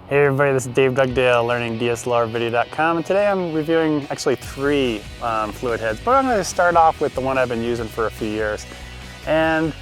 Hey everybody, this is Dave Dugdale, learningdslrvideo.com, and today I'm reviewing actually three fluid heads, but I'm going to start off with the one I've been using for a few years. And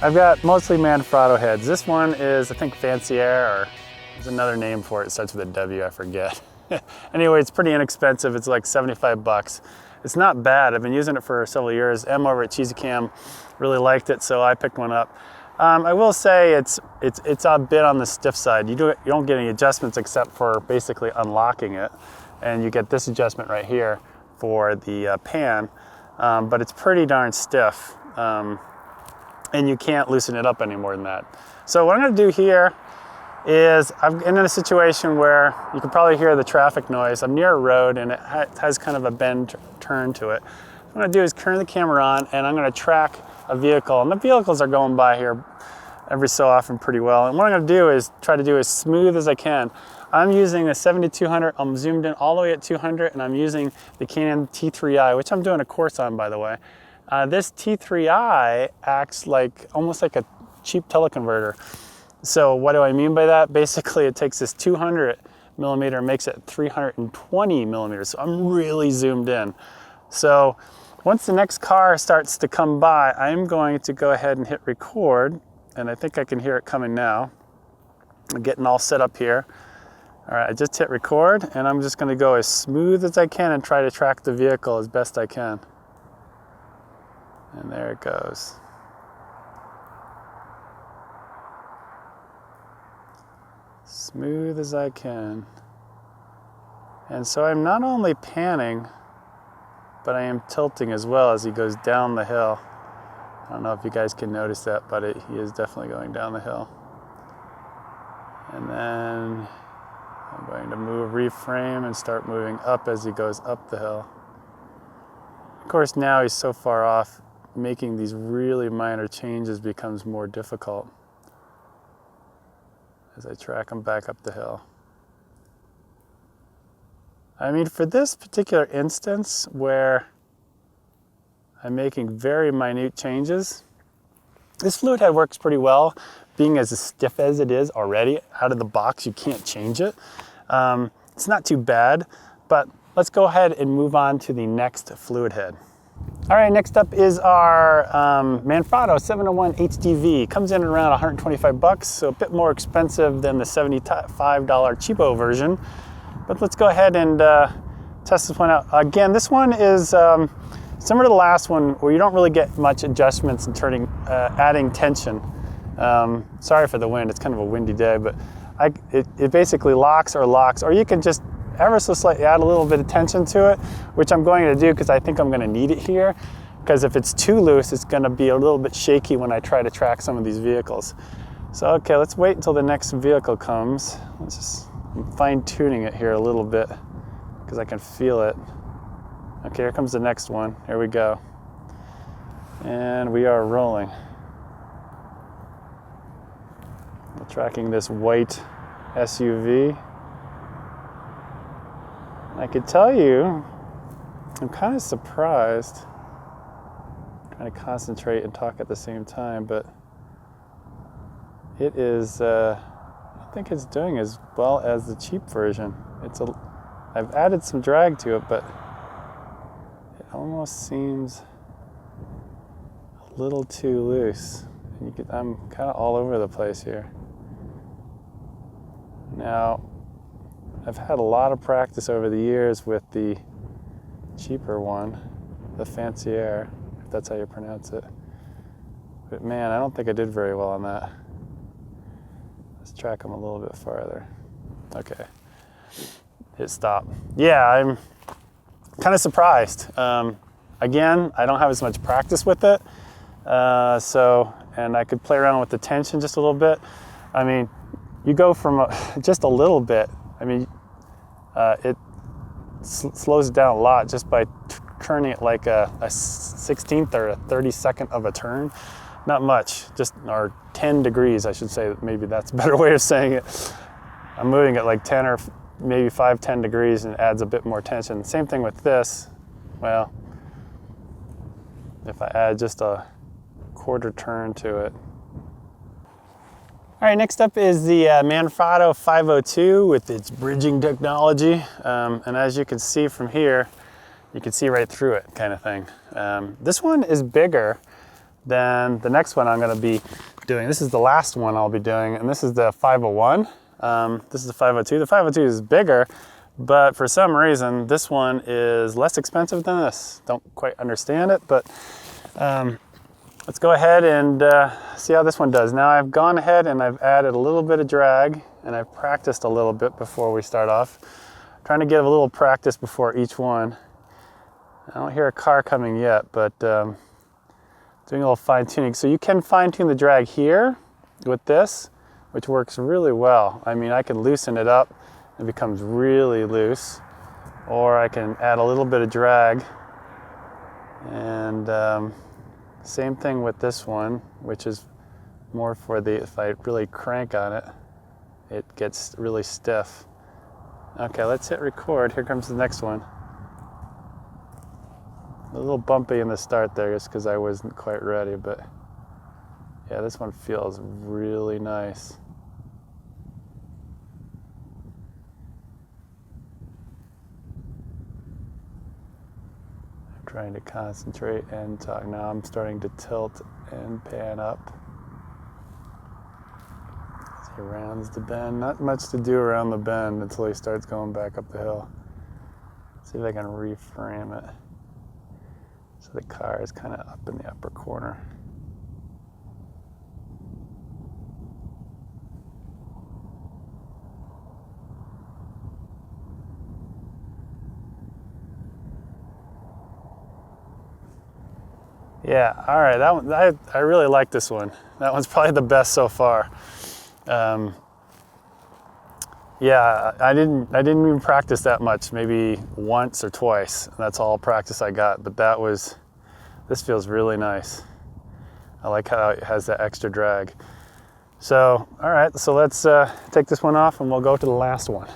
I've got mostly Manfrotto heads. This one is, I think, Fancier, or there's another name for it. It starts with a W, I forget. Anyway, it's pretty inexpensive. It's like 75 bucks. It's not bad. I've been using it for several years. Em over at Cheesy Cam really liked it, so I picked one up. I will say it's a bit on the stiff side. You don't get any adjustments except for basically unlocking it, and you get this adjustment right here for the pan, but it's pretty darn stiff, and you can't loosen it up any more than that. So what I'm going to do here is I'm in a situation where you can probably hear the traffic noise. I'm near a road and it has kind of a bend turn to it. What I'm going to do is turn the camera on and I'm going to track a vehicle, and the vehicles are going by here every so often pretty well. And what I'm going to do is try to do as smooth as I can. I'm using a 7200. I'm zoomed in all the way at 200, and I'm using the Canon T3i, which I'm doing a course on, by the way. This T3i acts like almost like a cheap teleconverter. So what do I mean by that? Basically, it takes this 200 millimeter and makes it 320 millimeters. So I'm really zoomed in. So once the next car starts to come by, I'm going to go ahead and hit record, and I think I can hear it coming now. I'm getting all set up here. All right, I just hit record, and I'm just going to go as smooth as I can and try to track the vehicle as best I can. And there it goes. Smooth as I can. And so I'm not only panning, but I am tilting as well as he goes down the hill. I don't know if you guys can notice that, but he is definitely going down the hill. And then I'm going to reframe and start moving up as he goes up the hill. Of course, now he's so far off, making these really minor changes becomes more difficult as I track him back up the hill. I mean, for this particular instance where I'm making very minute changes, this fluid head works pretty well, being as stiff as it is already. Out of the box, you can't change it. It's not too bad, but let's go ahead and move on to the next fluid head. All right, next up is our Manfrotto 701 HDV. Comes in at around 125 bucks, so a bit more expensive than the $75 cheapo version. But let's go ahead and test this one out. Again, this one is similar to the last one, where you don't really get much adjustments in adding tension. Sorry for the wind, it's kind of a windy day, but it basically locks, or you can just ever so slightly add a little bit of tension to it, which I'm going to do because I think I'm going to need it here, because if it's too loose, it's going to be a little bit shaky when I try to track some of these vehicles. So okay, let's wait until the next vehicle comes. I'm fine-tuning it here a little bit because I can feel it. Okay, here comes the next one. Here we go. And we are rolling. We're tracking this white SUV. I could tell you, I'm kind of surprised. I'm trying to concentrate and talk at the same time, but it is, I think it's doing as well as the cheap version. I've added some drag to it, but it almost seems a little too loose. I'm kind of all over the place here. Now, I've had a lot of practice over the years with the cheaper one, the Fancier, if that's how you pronounce it. But man, I don't think I did very well on that. Let's track them a little bit farther. Okay, hit stop. Yeah, I'm kind of surprised. Again, I don't have as much practice with it, and I could play around with the tension just a little bit. I mean, you go from just a little bit. I mean, it slows it down a lot just by turning it like a 16th or a 32nd of a turn. Not much, or 10 degrees, I should say. Maybe that's a better way of saying it. I'm moving it like 10 or maybe 5-10 degrees, and it adds a bit more tension. Same thing with this. Well, if I add just a quarter turn to it. All right, next up is the Manfrotto 502 with its bridging technology. And as you can see from here, you can see right through it kind of thing. This one is bigger than the next one I'm gonna be doing. This is the last one I'll be doing, and this is the 501. This is the 502. The 502 is bigger, but for some reason, this one is less expensive than this. Don't quite understand it, but let's go ahead and see how this one does. Now I've gone ahead and I've added a little bit of drag, and I've practiced a little bit before we start off. I'm trying to get a little practice before each one. I don't hear a car coming yet, but doing a little fine tuning. So you can fine tune the drag here with this, which works really well. I mean, I can loosen it up, it becomes really loose, or I can add a little bit of drag. And same thing with this one, which is more for the, if I really crank on it, it gets really stiff. Okay, let's hit record. Here comes the next one. A little bumpy in the start there just because I wasn't quite ready, but yeah, this one feels really nice. I'm trying to concentrate and talk. Now I'm starting to tilt and pan up. As he rounds the bend. Not much to do around the bend until he starts going back up the hill. See if I can reframe it. So the car is kind of up in the upper corner. Yeah, all right, that one, I really like this one. That one's probably the best so far. Yeah, I didn't even practice that much, maybe once or twice. That's all practice I got, but this feels really nice. I like how it has that extra drag. So, all right, so let's take this one off and we'll go to the last one.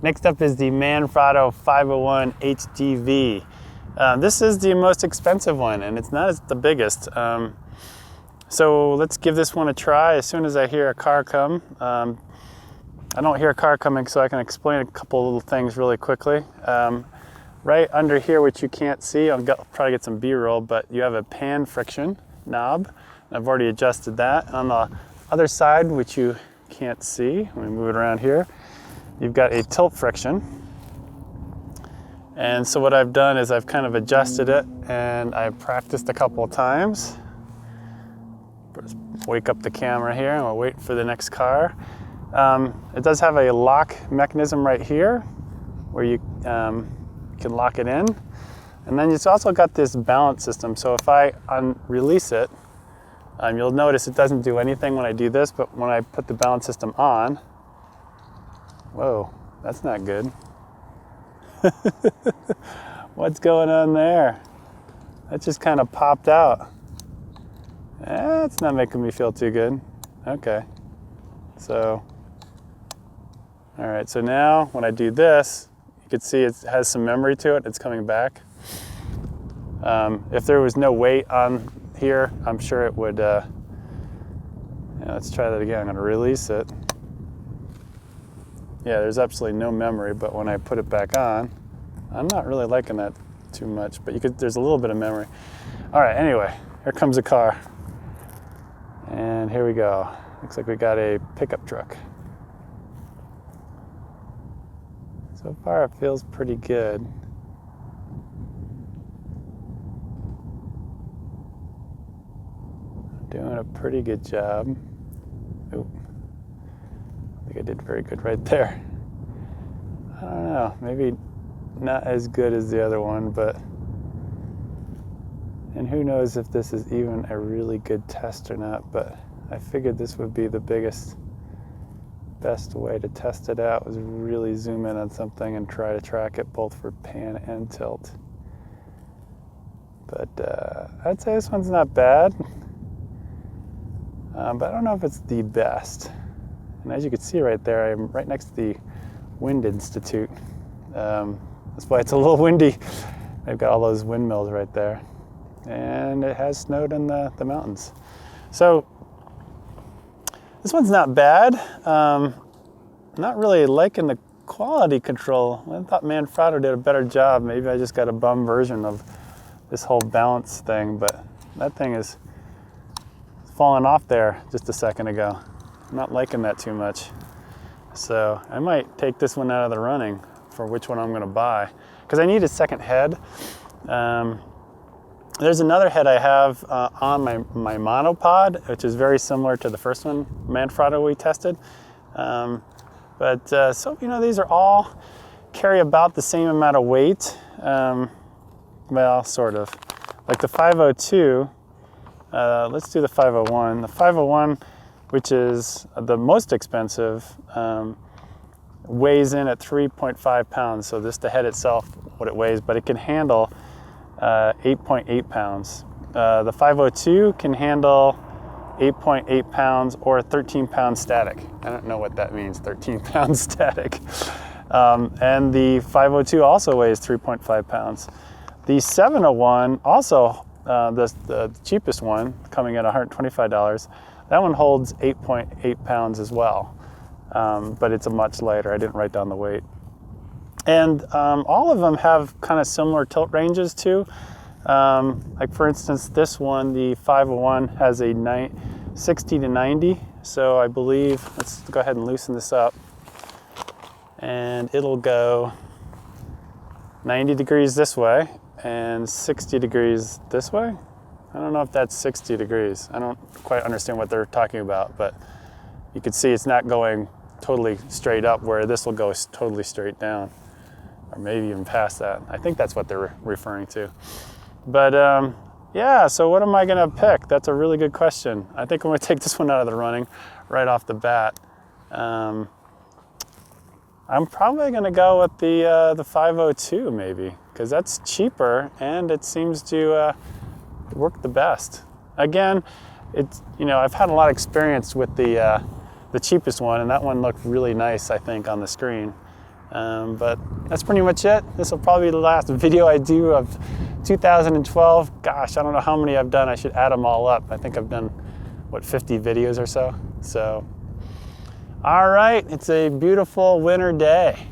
Next up is the Manfrotto 501 HDV. This is the most expensive one, and it's not the biggest. So let's give this one a try. As soon as I hear a car come, I don't hear a car coming, so I can explain a couple little things really quickly. Right under here, which you can't see, I'll probably get some B-roll, but you have a pan friction knob. I've already adjusted that. On the other side, which you can't see, let me move it around here, you've got a tilt friction. And so what I've done is I've kind of adjusted it, and I've practiced a couple of times. Just wake up the camera here, and we'll wait for the next car. It does have a lock mechanism right here where you can lock it in. And then it's also got this balance system. So if I release it, you'll notice it doesn't do anything when I do this, but when I put the balance system on, whoa, that's not good. What's going on there? That just kind of popped out. That's not making me feel too good. Okay, so, all right, so now when I do this, you can see it has some memory to it. It's coming back. If there was no weight on here, I'm sure it would, let's try that again. I'm gonna release it. Yeah, there's absolutely no memory, but when I put it back on, I'm not really liking that too much, but there's a little bit of memory. All right, anyway, here comes a car. And here we go. Looks like we got a pickup truck. So far it feels pretty good. Doing a pretty good job. Oop. I think I did very good right there. I don't know, maybe not as good as the other one, but, and who knows if this is even a really good test or not, but I figured this would be the best way to test it out, was really zoom in on something and try to track it both for pan and tilt. But I'd say this one's not bad, but I don't know if it's the best. And as you can see right there, I'm right next to the Wind Institute. That's why it's a little windy. They've got all those windmills right there. And it has snowed in the mountains. So This one's not bad. Not really liking the quality control. I thought Manfrotto did a better job. Maybe I just got a bum version of this whole balance thing, but that thing is falling off there just a second ago. I'm not liking that too much. So I might take this one out of the running for which one I'm gonna buy, because I need a second head. There's another head I have on my monopod, which is very similar to the first one, Manfrotto, we tested. So, you know, these are all carry about the same amount of weight. Well, sort of. Like the 502, let's do the 501. The 501, which is the most expensive, weighs in at 3.5 pounds. So this, the head itself, what it weighs, but it can handle 8.8 pounds. The 502 can handle 8.8 pounds or 13 pounds static. I don't know what that means, 13 pounds static. And the 502 also weighs 3.5 pounds. The 701 also, the cheapest one, coming at $125, that one holds 8.8 pounds as well. But it's a much lighter. I didn't write down the weight. And all of them have kind of similar tilt ranges too. Like for instance, this one, the 501, has a 60 to 90. So I believe, let's go ahead and loosen this up. And it'll go 90 degrees this way and 60 degrees this way. I don't know if that's 60 degrees. I don't quite understand what they're talking about, but you can see it's not going totally straight up, where this will go totally straight down, or maybe even past that. I think that's what they're referring to. But yeah, so what am I gonna pick? That's a really good question. I think I'm gonna take this one out of the running right off the bat. I'm probably gonna go with the 502 maybe, because that's cheaper and it seems to work the best. Again, it's, you know, I've had a lot of experience with the cheapest one, and that one looked really nice, I think, on the screen. But that's pretty much it. This will probably be the last video I do of 2012. Gosh, I don't know how many I've done. I should add them all up. I think I've done, what, 50 videos or so? So, all right, it's a beautiful winter day.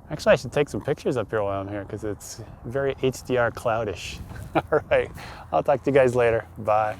Actually, I should take some pictures up here while I'm here, because it's very HDR cloudish. All right, I'll talk to you guys later. Bye.